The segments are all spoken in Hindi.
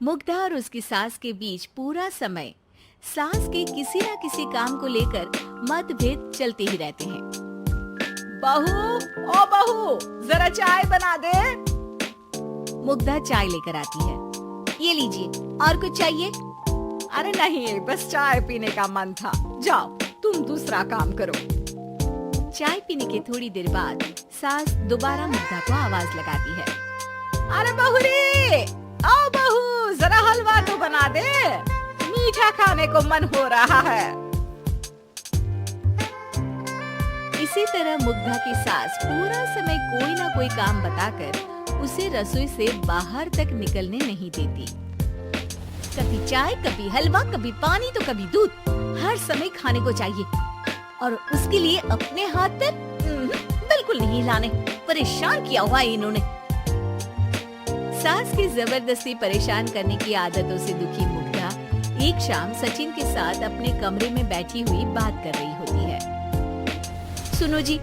मुग्धा और उसकी सास के बीच पूरा समय सास के किसी न किसी काम को लेकर मतभेद चलते ही रहते हैं। बहू, ओ बहू, जरा चाय बना दे। मुग्धा चाय लेकर आती है। ये लीजिए, और कुछ चाहिए? अरे नहीं, बस चाय पीने का मन था। जाओ, तुम दूसरा काम करो। चाय पीने के थोड़ी देर बाद सास दोबारा मुग्धा को आवाज लगाती है। अरे बहुरी, आओ बहू, जरा हलवा तो बना दे, मीठा खाने को मन हो रहा है। इसी तरह मुग्धा की सास पूरा समय कोई ना कोई काम बताकर उसे रसोई से बाहर तक निकलने नहीं देती। कभी चाय, कभी हलवा, कभी पानी तो कभी दूध, हर समय खाने को चाहिए और उसके लिए अपने हाथ पर बिल्कुल नहीं हिलाने। परेशान किया हुआ है इन्होंने। सास की जबरदस्ती परेशान करने की आदतों से दुखी मुग्धा एक शाम सचिन के साथ अपने कमरे में बैठी हुई बात कर रही होती है। सुनो जी,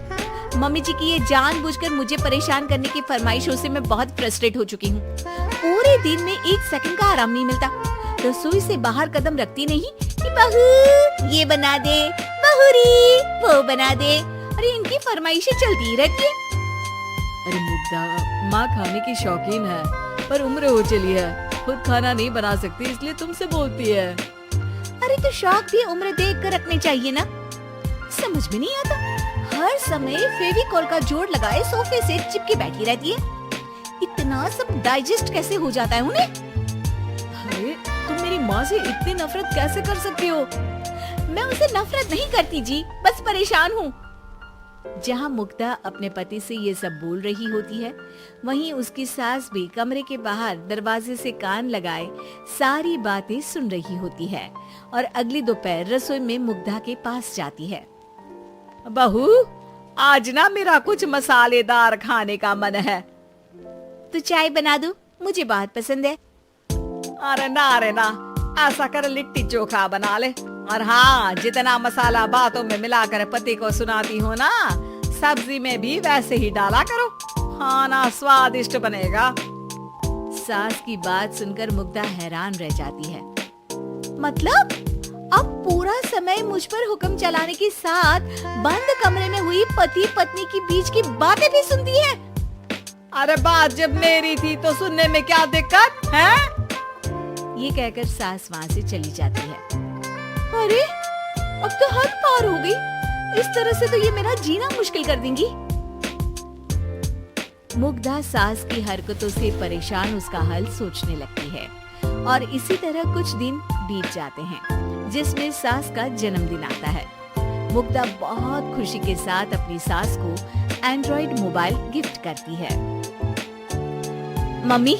मम्मी जी की ये जानबूझकर मुझे परेशान करने की फरमाइशों से मैं बहुत फ्रस्ट्रेट हो चुकी हूँ। पूरे दिन में एक सेकंड का आराम नहीं मिलता। रसोई से बाहर कदम रखती नहीं कि बहू ये बना दे, बहुरी वो बना दे। अरे इनकी फरमाइशें चलती ही रहती है। अरे मुग्धा, माँ खाने की शौकीन है, पर उम्र हो चली है, खुद खाना नहीं बना सकती, इसलिए तुमसे बोलती है। अरे तो शौक भी उम्र देख कर रखने चाहिए ना। समझ में नहीं आता, हर समय फेविकॉल का जोड़ लगाए सोफे से चिपकी बैठी रहती है। इतना सब डाइजेस्ट कैसे हो जाता है उन्हें? अरे तुम मेरी माँ से इतनी नफरत कैसे कर सकती हो? मैं उसे नफरत नहीं करती जी, बस परेशान हूँ। जहाँ मुग्धा अपने पति से ये सब बोल रही होती है, वहीं उसकी सास भी कमरे के बाहर दरवाजे से कान लगाए सारी बातें सुन रही होती है और अगली दोपहर रसोई में मुग्धा के पास जाती है। बहू, आज ना मेरा कुछ मसालेदार खाने का मन है। तो चाय बना दूं? मुझे बहुत पसंद है। अरे ना, ऐसा कर लिट्टी चोखा बना ले। और हाँ, जितना मसाला बातों में मिलाकर पति को सुनाती हो ना, सब्जी में भी वैसे ही डाला करो, खाना स्वादिष्ट बनेगा। सास की बात सुनकर मुग्धा हैरान रह जाती है। मतलब अब पूरा समय मुझ पर हुक्म चलाने के साथ बंद कमरे में हुई पति पत्नी की बीच की बातें भी सुनती है। अरे बात जब मेरी थी तो सुनने में क्या दिक्कत है? ये कहकर सास वहाँ से चली जाती है। अरे अब तो हद पार हो गई। इस तरह से तो ये मेरा जीना मुश्किल कर देंगी। मुग्धा सास की हरकतों से परेशान उसका हल सोचने लगती है और इसी तरह कुछ दिन बीत जाते हैं, जिसमें सास का जन्मदिन आता है। मुग्धा बहुत खुशी के साथ अपनी सास को एंड्रॉइड मोबाइल गिफ्ट करती है। मम्मी,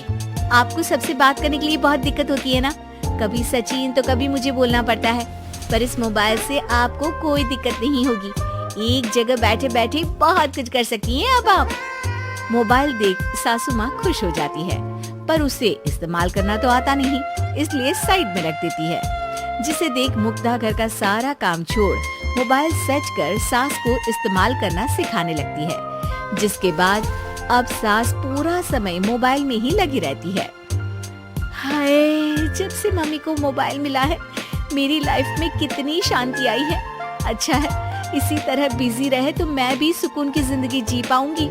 आपको सबसे बात करने के लिए बहुत दिक्कत होती है ना? कभी सचिन तो कभी मुझे बोलना पड़ता है, पर इस मोबाइल से आपको कोई दिक्कत नहीं होगी। एक जगह बैठे बैठे बहुत कुछ कर सकती हैं अब आप। मोबाइल देख सासू माँ खुश हो जाती है, पर उसे इस्तेमाल करना तो आता नहीं, इसलिए साइड में रख देती है। जिसे देख मुग्धा घर का सारा काम छोड़ मोबाइल सर्च कर सास को इस्तेमाल करना सिखाने लगती है, जिसके बाद अब सास पूरा समय मोबाइल में ही लगी रहती है। हाय, जब से मम्मी को मोबाइल मिला है मेरी लाइफ में कितनी शांति आई है। अच्छा है, इसी तरह बिजी रहे तो मैं भी सुकून की जिंदगी जी पाऊंगी।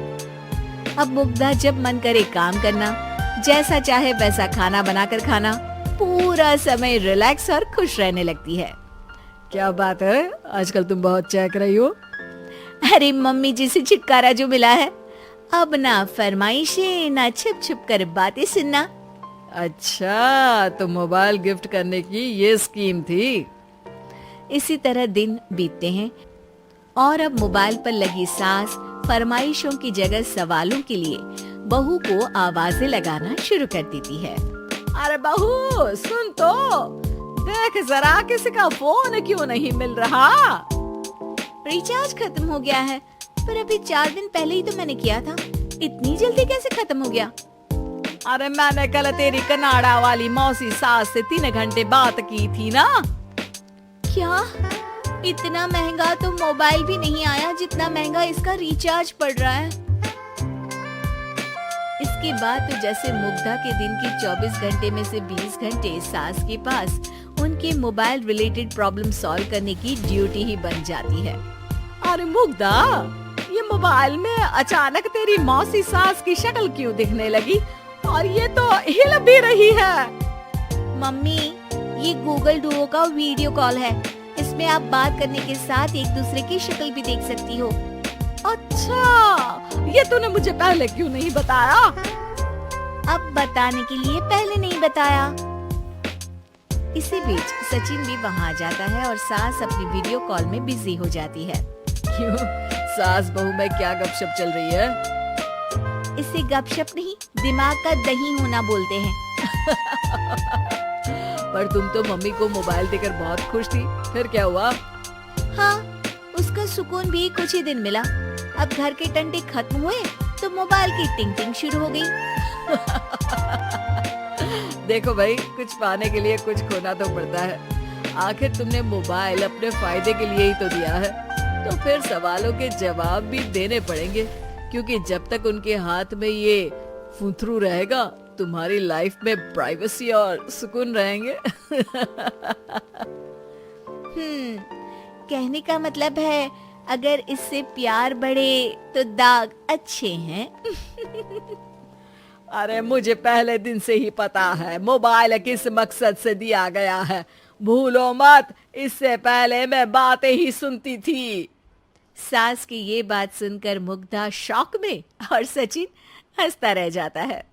अब मुग्धा जब मन करे काम करना, जैसा चाहे वैसा खाना बनाकर खाना, पूरा समय रिलैक्स और खुश रहने लगती है। क्या बात है, आजकल तुम बहुत चहक रही हो। अरे मम्मी जी से छुटकारा जो मिला है, अब ना फरमाइशें ना छुप छुप कर बातें सुनना। अच्छा, तो मोबाइल गिफ्ट करने की ये स्कीम थी। इसी तरह दिन बीतते हैं और अब मोबाइल पर लगी सास फरमाइशों की जगह सवालों के लिए बहू को आवाजें लगाना शुरू कर देती है। अरे बहू, सुन तो, देख जरा किसी का फोन क्यों नहीं मिल रहा? रिचार्ज खत्म हो गया है, पर अभी 4 दिन पहले ही तो मैंने किया था। इतनी जल्दी कैसे खत्म हो गया? अरे मैंने कल तेरी कनाडा वाली मौसी सास से 3 घंटे बात की थी ना। क्या? इतना महंगा तो मोबाइल भी नहीं आया जितना महंगा इसका रिचार्ज पड़ रहा है। इसके बाद तो जैसे मुग्धा के दिन के 24 घंटे में से 20 घंटे सास के पास उनके मोबाइल रिलेटेड प्रॉब्लम सॉल्व करने की ड्यूटी ही बन जाती है। अरे मुग्धा, ये मोबाइल में अचानक तेरी मौसी सास की शक्ल क्यों दिखने लगी? और ये तो हिल भी रही है। मम्मी, ये गूगल डुओ का वीडियो कॉल है। इसमें आप बात करने के साथ एक दूसरे की शक्ल भी देख सकती हो। अच्छा, ये तूने मुझे पहले क्यों नहीं बताया? अब बताने के लिए पहले नहीं बताया। इसी बीच सचिन भी वहाँ जाता है और सास अपनी वीडियो कॉल में बिजी हो जाती है। क्यों, सास बहू में क्या गपशप चल रही है? इसे गपशप नहीं, दिमाग का दही होना बोलते हैं। पर तुम तो मम्मी को मोबाइल देकर बहुत खुश थी, फिर क्या हुआ? हाँ, उसका सुकून भी कुछ ही दिन मिला। अब घर के टंटे खत्म हुए तो मोबाइल की टिंग टिंग शुरू हो गई। देखो भाई, कुछ पाने के लिए कुछ खोना तो पड़ता है। आखिर तुमने मोबाइल अपने फायदे के लिए ही तो दिया है, तो फिर सवालों के जवाब भी देने पड़ेंगे, क्योंकि जब तक उनके हाथ में ये फुंथरू रहेगा, तुम्हारी लाइफ में प्राइवेसी और सुकून रहेंगे। कहने का मतलब है अगर इससे प्यार बढ़े तो दाग अच्छे हैं। अरे मुझे पहले दिन से ही पता है मोबाइल किस मकसद से दिया गया है। भूलो मत, इससे पहले मैं बातें ही सुनती थी। सास की ये बात सुनकर मुग्धा शॉक में और सचिन हंसता रह जाता है।